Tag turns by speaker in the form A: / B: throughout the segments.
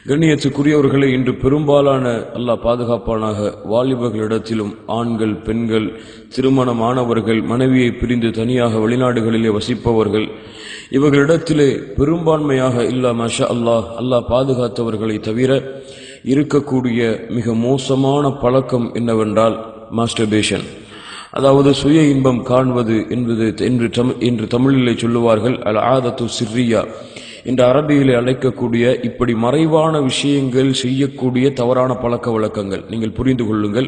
A: கண்ணியத்துக்குரியவர்களை இன்று பெரும்பாலான அல்லாஹ் பாதுகாப்பானாக வாலிபர்களிடத்திலும் ஆண்கள் பெண்கள் திருமணமானவர்கள் மனைவியை பிரிந்து தனியாக வெளிநாடுகளிலே வசிப்பவர்கள் இவர்களிடத்திலே பெரும்பான்மையாக இல்லா மாஷா அல்லாஹ் பாதுகாத்தவர்களை தவிர இருக்கக்கூடிய மிக மோசமான பழக்கம் என்னவென்றால் மாஸ்டர்பேஷன், அதாவது சுய இன்பம் காண்பது என்பது என்று தமிழிலே சொல்லுவார்கள் அல் ஆதத்து சிர்ரியா என்ற அரபியிலே அழைக்கக்கூடிய இப்படி மறைவான விஷயங்கள் செய்யக்கூடிய தவறான பழக்க வழக்கங்கள். நீங்கள் புரிந்து கொள்ளுங்கள்,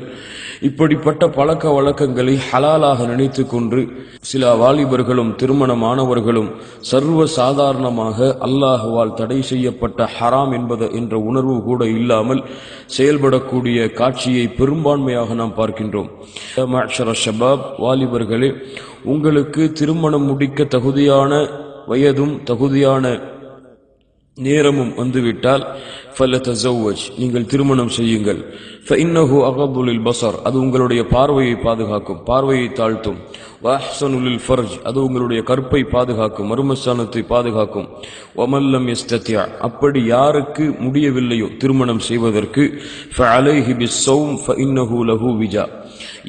A: இப்படிப்பட்ட பழக்க வழக்கங்களை ஹலாலாக நினைத்து கொண்டு சில வாலிபர்களும் திருமணமானவர்களும் சர்வ சாதாரணமாக அல்லாஹுவால் தடை செய்யப்பட்ட ஹராம் என்ற உணர்வு கூட இல்லாமல் செயல்படக்கூடிய காட்சியை பெரும்பான்மையாக நாம் பார்க்கின்றோம். ஷபாப், வாலிபர்களே, உங்களுக்கு திருமணம் முடிக்க தகுதியான வயதும் தகுதியான நேரமும் வந்துவிட்டால் ஃபலதஸவ்வஜ், நீங்கள் திருமணம் செய்யுங்கள். ஃபஇன்னஹு அகது லில்பஸர், அது உங்களுடைய பார்வையை பாதுகாக்கும், பார்வையை தாழ்த்தும். வஅஹ்ஸனு லில்ஃபர்ஜ், அது உங்களுடைய கற்பை பாதுகாக்கும், மர்மஸ்தானத்தை பாதுகாக்கும். வமல்லம் யஸ்தத்யா, அப்படி யாருக்கு முடியவில்லையோ திருமணம் செய்வதற்கு ஃபஅலைஹி பிஸ்ஸௌம் ஃபஇன்னஹு லஹு விஜா,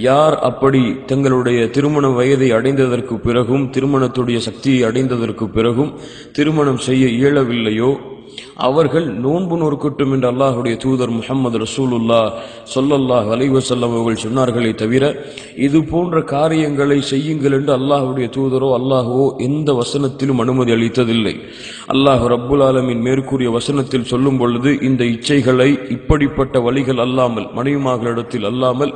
A: யார் அப்படி தங்களுடைய திருமண வயதை அடைந்ததற்கு பிறகும் திருமணத்துடைய சக்தியை அடைந்ததற்கு பிறகும் திருமணம் செய்ய இயலவில்லையோ அவர்கள் நோன்பு நோற்கட்டும் என்று அல்லாஹுடைய தூதர் முஹம்மது ரசூலுல்லாஹ் ஸல்லல்லாஹு அலைஹி வஸல்லம் அவர்கள் சொன்னார்களே தவிர இது போன்ற காரியங்களை செய்யுங்கள் என்று அல்லாஹுடைய தூதரோ அல்லாஹுவோ எந்த வசனத்திலும் அனுமதி அளித்ததில்லை. அல்லாஹ் ரப்புல் ஆலமீன் மேற்கூறிய வசனத்தில் சொல்லும் பொழுது இந்த இச்சைகளை இப்படிப்பட்ட வழிகள் அல்லாமல், மனைவிமார்களிடத்தில் அல்லாமல்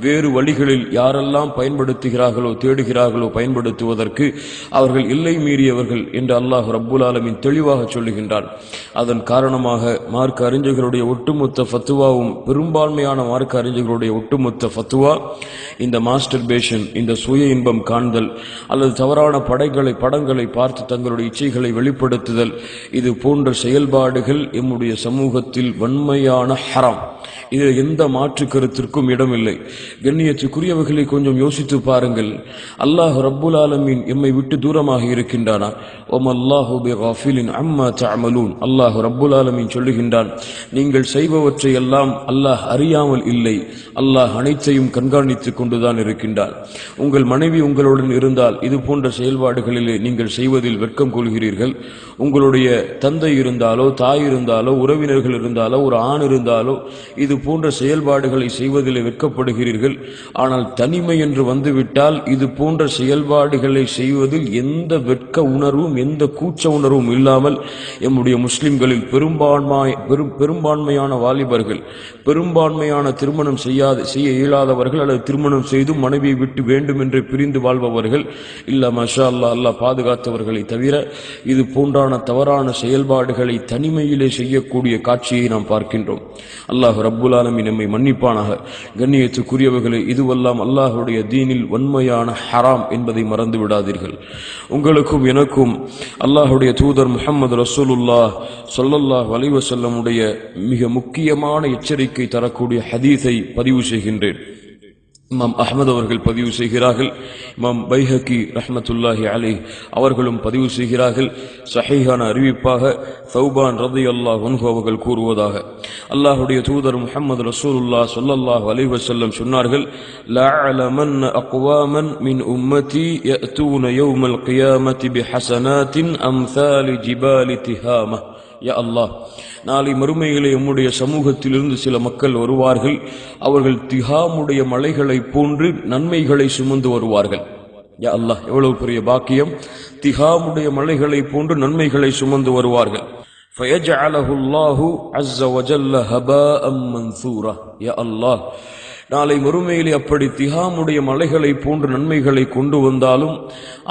A: வேறு வழிகளில் யாரெல்லாம் பயன்படுத்துகிறார்களோ தேடுகிறார்களோ பயன்படுத்துவதற்கு அவர்கள் எல்லை மீறியவர்கள் என்று அல்லாஹ் ரப்புல் ஆலமீன் தெளிவாக சொல்லுகின்றான். அதன் காரணமாக மார்க்க அறிஞர்களுடைய ஒட்டுமொத்த ஃபத்துவாவும், பெரும்பான்மையான மார்க்க அறிஞர்களுடைய ஒட்டுமொத்த ஃபத்துவா, இந்த மாஸ்டர்பேஷன், இந்த சுய இன்பம் காண்தல் அல்லது தவறான படங்களை பார்த்து தங்களுடைய இச்சைகளை வெளிப்படுத்துதல், இது போன்ற செயல்பாடுகள் எம்முடைய சமூகத்தில் வன்மையான ஹராம். இது எந்த மாற்று கருத்திற்கும் இடமில்லை. கண்ணியத்துக்குரியவர்களை கொஞ்சம் யோசித்து பாருங்கள். அல்லாஹ் ரப்புல் ஆலமீன் எம்மை விட்டு தூரமாக இருக்கின்றானா? வமல்லாஹு பிகாஃபிலின் அம்மா தஅமலூன், அல்லாஹ் ரப்புல் ஆலமீன் சொல்லுகின்றான், நீங்கள் செய்பவற்றை எல்லாம் அல்லாஹ் அறியாமல் இல்லை, அல்லாஹ் அனைத்தையும் கண்காணித்துக் கொண்டுதான் இருக்கின்றான். உங்கள் மனைவி உங்களுடன் இருந்தால் இது போன்ற செயல்பாடுகளிலே நீங்கள் செய்வதில் வெட்கம் கொள்கிறீர்கள். உங்களுடைய தந்தை இருந்தாலோ தாய் இருந்தாலோ உறவினர்கள் இருந்தாலோ ஒரு ஆண் இருந்தாலோ இது போன்ற செயல்பாடுகளை செய்வதில் வெட்கப்படுகிறீர்கள். ஆனால் தனிமை என்று வந்துவிட்டால் இது போன்ற செயல்பாடுகளை செய்வதில் எந்த வெட்க உணர்வும் எந்த கூச்ச உணர்வும் இல்லாமல் எம்முடைய முஸ்லிம்களில் பெரும்பான்மையான வாலிபர்கள், பெரும்பான்மையான திருமணம் செய்ய இயலாதவர்கள் அல்லது திருமணம் செய்து மனைவியை விட்டு வேண்டும் என்று பிரிந்து வாழ்பவர்கள் இல்ல மாஷா அல்லாஹ், அல்லாஹ் பாதுகாத்தவர்களை தவிர இது போன்றான தவறான செயல்பாடுகளை தனிமையிலே செய்யக்கூடிய காட்சியை நாம் பார்க்கின்றோம். அல்லாஹ் ரப்புல் ஆலமீன் நம்மை மன்னிப்பானாக. கண்ணியத்துக்குரியவர்களே, இதுவெல்லாம் அல்லாஹுடைய தீனில் வன்மையான ஹராம் என்பதை மறந்து விடாதீர்கள். உங்களுக்கும் எனக்கும் அல்லாஹுடைய தூதர் முஹம்மது ரசூலுல்லாஹ் ஸல்லல்லாஹு அலைஹி வஸல்லமுடைய மிக முக்கியமான எச்சரிக்கை தரக்கூடிய ஹதீஸை பதிவு செய்கின்றேன். இமாம் அஹ்மத் அவர்கள் பதிவு செய்கிறார்கள், இமாம் பைஹகி ரஹ்மத்துல்லாஹி அலைஹி அவர்களும் பதிவு செய்கிறார்கள். சஹீஹான அறிவிப்பாக தௌபான் ரலியல்லாஹு அன்ஹு அவர்கள் கூறுவதாக, அல்லாஹ்வுடைய தூதர் முஹம்மது ரசூலுல்லாஹ் ஸல்லல்லாஹு அலைஹி வஸல்லம் சொன்னார்கள், லஅலமன் அக்வாமன் மின் உம்மதி யஅதூன யௌமல் கியாமத்தி பிஹஸனாத்தின் அம்சாலி ஜிபாலி திஹாமா. யா அல்லாஹ், நாளை மறுமையிலே நம்முடைய சமூகத்திலிருந்து சில மக்கள் வருவார்கள். அவர்கள் திஹாமுடைய மலைகளை போன்று நன்மைகளை சுமந்து வருவார்கள். யா அல்லாஹ், எவ்வளவு பெரிய பாக்கியம்! திஹாமுடைய மலைகளை போன்று நன்மைகளை சுமந்து வருவார்கள். ஃபயஜஅலஹு அல்லாஹு அஸ்ஸ வஜல்ல ஹபாஅம் மன்சூரா. யா அல்லாஹ், நாளை மறுமையிலே அப்படி திஹாமுடைய மலைகளை போன்று நன்மைகளை கொண்டு வந்தாலும்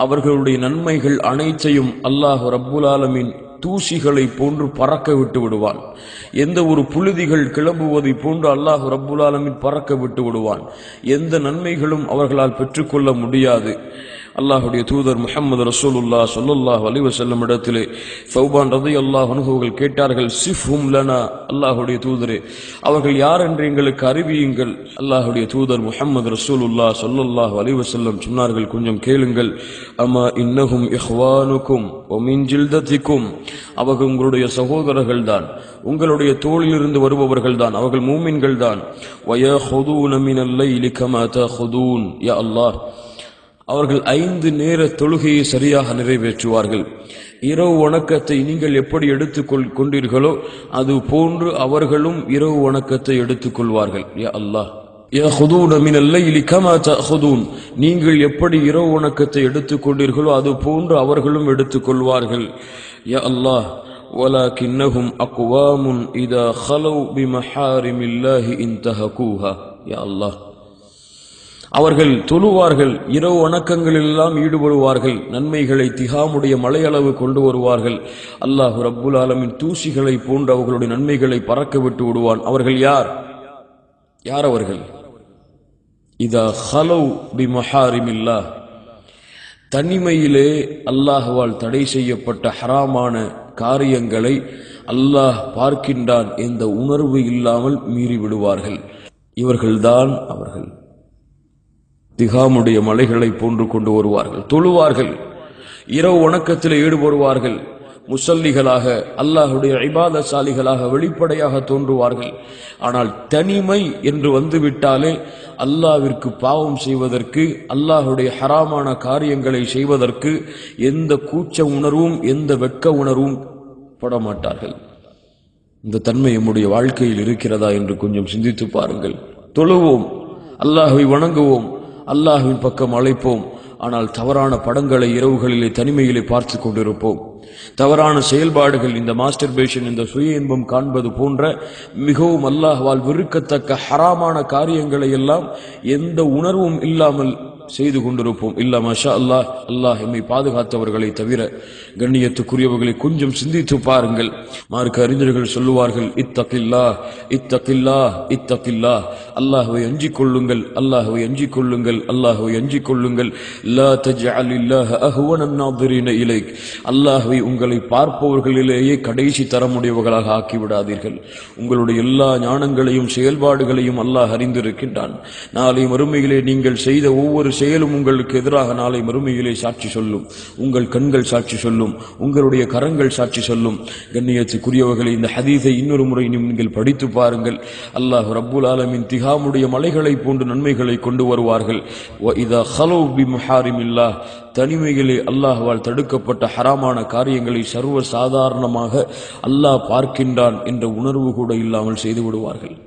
A: அவர்களுடைய நன்மைகள் அனைத்தையும் அல்லாஹ் ரப்புல் ஆலமீன் தூசிகளை போன்று பறக்க விட்டு விடுவான். எந்த ஒரு புழுதிகள் கிளம்புவதை போன்று அல்லாஹ் ரப்புல் ஆலமீன் பறக்க விட்டு விடுவான். எந்த நன்மைகளும் அவர்களால் பெற்றுக்கொள்ள முடியாது. அல்லாஹ்வுடைய தூதர் முஹம்மது ரசூலுல்லாஹ் ஸல்லல்லாஹு அலைஹி வஸல்லம் இடத்திலே சௌபான் ரலியல்லாஹு அன்ஹு அவர்கள் கேட்டார்கள், சிஃப்ஹும் லனா, அல்லாஹ்வுடைய தூதரே அவர்கள் யார் என்று எங்களுக்கு அறிவியுங்கள். அல்லாஹ்வுடைய தூதர் முஹம்மது ரசூலுல்லாஹ் ஸல்லல்லாஹு அலைஹி வஸல்லம் சொன்னார்கள், கொஞ்சம் கேளுங்கள். அமா இன்னஹும் இஹ்வானுக்கும் வ மின் ஜில்தத்திக்கும், அவர்கள் உங்களுடைய சகோதரர்கள் தான், உங்களுடைய தோளிலிருந்து வருபவர்கள் தான், அவர்கள் மூமின்கள் தான். வயஹுதூன மினல் லைலி கமா தஹுதூன், யா அல்லாஹ் அவர்கள் 5 நேர தொழுகையை சரியாக நிறைவேற்றுவார்கள். இரவு வணக்கத்தை நீங்கள் எப்படி எடுத்துக் கொண்டீர்களோ அது போன்று அவர்களும் இரவு வணக்கத்தை எடுத்துக் கொள்வார்கள். யா அல்லாஹ், யஹுதூன மினல் லைலி கமா தஹுதூன், நீங்கள் எப்படி இரவு வணக்கத்தை எடுத்துக் கொண்டீர்களோ அது போன்று அவர்களும் எடுத்துக் கொள்வார்கள். யா அல்லாஹ், வலக்கின்னஹும் அக்வாமுன் இதா ஹலவ் பிமஹாரிமில்லாஹி இன்தஹகூஹா, யா அல்லாஹ் அவர்கள் தொழுவார்கள், இரவு வணக்கங்களெல்லாம் ஈடுபடுவார்கள், நன்மைகளை திகாமுடைய மலையளவு கொண்டு வருவார்கள். அல்லாஹ் ரப்புல் ஆலமீன் தூசிகளை போன்று அவர்களுடைய நன்மைகளை பறக்க விட்டு விடுவான். அவர்கள் யார்? யார் அவர்கள்? இதா ஹலவ் பிமஹாரிமில்லாஹ், தனிமையிலே அல்லாஹ்வால் தடை செய்யப்பட்ட ஹராமான காரியங்களை அல்லாஹ் பார்க்கின்றான் என்ற உணர்வு இல்லாமல் மீறி விடுவார்கள். இவர்கள்தான் அவர்கள். திகாமுடைய மலைகளை போன்று கொண்டு வருவார்கள், தொழுவார்கள், இரவு வணக்கத்தில் ஈடுபடுவார்கள், முசல்லிகளாக அல்லாஹுடைய இபாதசாலிகளாக வெளிப்படையாக தோன்றுவார்கள். ஆனால் தனிமை என்று வந்துவிட்டாலே அல்லாஹ்விற்கு பாவம் செய்வதற்கு, அல்லாஹுடைய ஹராமான காரியங்களை செய்வதற்கு எந்த கூச்ச உணர்வும் எந்த வெட்க உணர்வும் படமாட்டார்கள். இந்த தன்மை நம்முடைய வாழ்க்கையில் இருக்கிறதா என்று கொஞ்சம் சிந்தித்து பாருங்கள். தொழுவோம், அல்லாஹ்வை வணங்குவோம், அல்லாஹ்வின் பக்கம் அழைப்போம். ஆனால் தவறான படங்களை இரவுகளிலே தனிமையிலே பார்த்து கொண்டிருப்போம். தவறான செயல்பாடுகள், இந்த மாஸ்டர்பேஷன், இந்த சுய இன்பம் காண்பது போன்ற மிகவும் அல்லாஹ்வால் வெறுக்கத்தக்க ஹராமான காரியங்களை எல்லாம் எந்த உணர்வும் இல்லாமல் செய்து கொண்டிருப்போம். இல்லா மாஷா அல்லாஹ், அல்லாஹ் எம்மை பாதுகாத்தவர்களை தவிர. கண்ணியத்துக்குரியவர்களை கொஞ்சம் சிந்தித்து பாருங்கள். மார்க்க அறிஞர்கள் சொல்லுவார்கள், இத்தகில்லாஹ் இத்தகில்லாஹ் இத்தகில்லாஹ், அல்லாஹ்வை அஞ்சிக் கொள்ளுங்கள், அல்லாஹ்வை அஞ்சிக் கொள்ளுங்கள், அல்லாஹ்வை அஞ்சிக் கொள்ளுங்கள். லா தஜ்அலில்லாஹ அஹ்வனன் நாதிரீன இலைக், அல்லாஹ்வை உங்களை பார்ப்பவர்களிலேயே கடைசி தரமுடையவர்களாக ஆக்கிவிடாதீர்கள். உங்களுடைய எல்லா ஞானங்களையும் செயல்பாடுகளையும் அல்லாஹ் அறிந்திருக்கின்றான். நாளை மறுமையிலே நீங்கள் செய்த ஒவ்வொரு செயலும் உங்களுக்கு எதிராக நாளை மறுமையிலே சாட்சி சொல்லும். உங்கள் கண்கள் சாட்சி சொல்லும், உங்களுடைய கரங்கள் சாட்சி சொல்லும். கண்ணியத்துக்குரியவர்களை, இந்த ஹதீஸை இன்னொரு முறை நீங்கள் படித்து பாருங்கள். அல்லாஹ் ரப்புல் ஆலமீன் திகாமுடைய மலைகளை போன்று நன்மைகளை கொண்டு வருவார்கள். இதா ஹலோ பி முஹாரிமில்லாஹ், தனிமையிலே அல்லாஹ்வால் தடுக்கப்பட்ட ஹராமான காரியங்களை சர்வ சாதாரணமாக அல்லாஹ் பார்க்கின்றான் என்ற உணர்வு கூட இல்லாமல் செய்து விடுவார்கள்.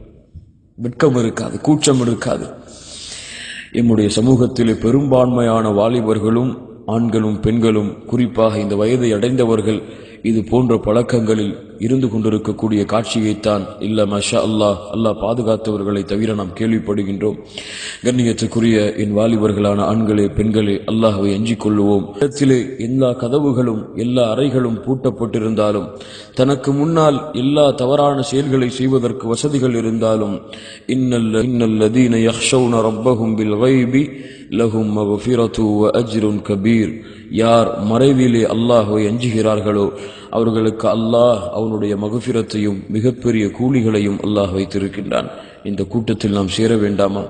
A: வெட்கம் இருக்காது, கூச்சம் இருக்காது. எம்முடைய சமூகத்திலே பெரும்பான்மையான வாலிபர்களும் ஆண்களும் பெண்களும், குறிப்பாக இந்த வயதை அடைந்தவர்கள் இது போன்ற பழக்கங்களில் இருந்து கொண்டிருக்கக்கூடிய காட்சியைத்தான் இல்ல மஷா அல்லாஹ், அல்லாஹ் பாதுகாத்தவர்களை தவிர நாம் கேள்விப்படுகின்றோம். கண்ணியத்துக்குரிய என் வாலிபர்களான ஆண்களே பெண்களே, அல்லாஹ்வை அஞ்சிக் கொள்ளுவோம். இடத்திலே எல்லா கதவுகளும் எல்லா அறைகளும் பூட்டப்பட்டிருந்தாலும், தனக்கு முன்னால் எல்லா தவறான செயல்களை செய்வதற்கு வசதிகள் இருந்தாலும், இன்னல்லதீன யக்ஷௌன ரப்பஹும் பில் கைபி லஹும் மக்ஃபிரத்து வ அஜ்ருன் கபீர், யார் மறைவிலே அல்லாஹ்வை அஞ்சுகிறார்களோ அவர்களுக்கு அல்லாஹ் அவனுடைய மக்ஃபிரத்தையும் மிகப்பெரிய கூலிகளையும் அல்லாஹ் வைத்திருக்கின்றான். இந்த கூட்டத்தில் நாம் சேர வேண்டாமா?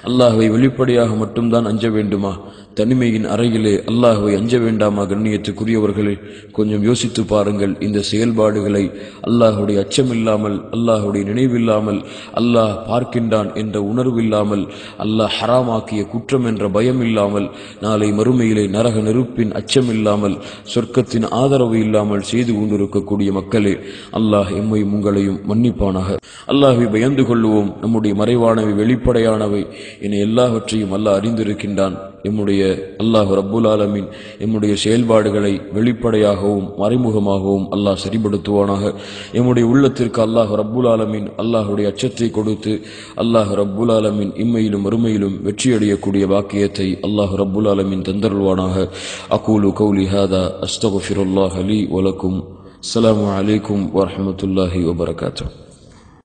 A: அல்லாஹ்வை வெளிப்படையாக மட்டும்தான் அஞ்ச வேண்டுமா? தனிமையின் அறையிலே அல்லாஹ்வை அஞ்ச வேண்டாமா? கண்ணியத்துக்குரியவர்களே, கொஞ்சம் யோசித்து பாருங்கள். இந்த செயல்பாடுகளை அல்லாஹுடைய அச்சமில்லாமல், அல்லாஹுடைய நினைவில்லாமல், அல்லாஹ் பார்க்கின்றான் என்ற உணர்வில்லாமல், அல்லாஹ் ஹராமாக்கிய குற்றம் என்ற பயம் இல்லாமல், நாளை மறுமையிலே நரக நெருப்பின் அச்சமில்லாமல், சொர்க்கத்தின் ஆதரவு இல்லாமல் செய்து கொண்டிருக்கக்கூடிய மக்களே, அல்லாஹ் எம்மையும் உங்களையும் மன்னிப்பானாக. அல்லாஹ்வை பயந்து கொள்ளுவோம். நம்முடைய மறைவானவை வெளிப்படையானவை என எல்லாவற்றையும் அல்லாஹ் அறிந்திருக்கின்றான். எம்முடைய அல்லாஹ் ரப்புல் ஆலமீன் எம்முடைய செயல்பாடுகளை வெளிப்படையாகவும் மறைமுகமாகவும் அல்லாஹ் சரிபடுத்துவானாக. எம்முடைய உள்ளத்திற்கு அல்லாஹ் ரப்புல் ஆலமீன் அல்லாஹுடைய அச்சத்தை கொடுத்து அல்லாஹ் ரப்புல் ஆலமீன் இம்மையிலும் மறுமையிலும் வெற்றியடையக்கூடிய பாக்கியத்தை அல்லாஹ் ரப்புல் ஆலமீன் தந்தருள்வானாக. அகூலு கௌலி ஹாதா அஸ்தக்ஃபிருல்லாஹ் லீ வ லக்கும். அஸ்ஸலாமு அலைக்கும் வ ரஹ்மத்துல்லாஹி வ பரகாத்துஹு.